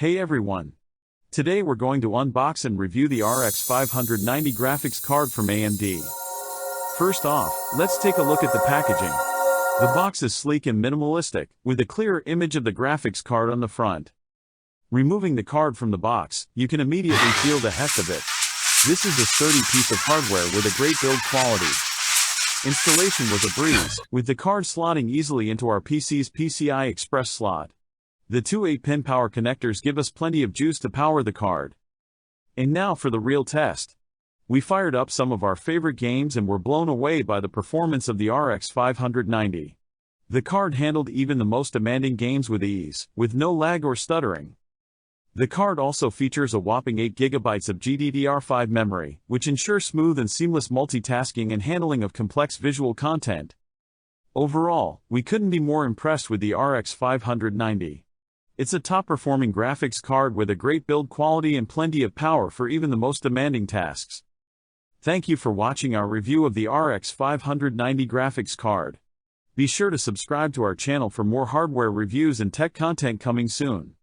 Hey everyone! Today we're going to unbox and review the RX 590 graphics card from AMD. First off, let's take a look at the packaging. The box is sleek and minimalistic, with a clear image of the graphics card on the front. Removing the card from the box, you can immediately feel the heft of it. This is a sturdy piece of hardware with a great build quality. Installation was a breeze, with the card slotting easily into our PC's PCI Express slot. The two 8-pin power connectors give us plenty of juice to power the card. And now for the real test. We fired up some of our favorite games and were blown away by the performance of the RX 590. The card handled even the most demanding games with ease, with no lag or stuttering. The card also features a whopping 8 GB of GDDR5 memory, which ensures smooth and seamless multitasking and handling of complex visual content. Overall, we couldn't be more impressed with the RX 590. It's a top-performing graphics card with a great build quality and plenty of power for even the most demanding tasks. Thank you for watching our review of the RX 590 graphics card. Be sure to subscribe to our channel for more hardware reviews and tech content coming soon.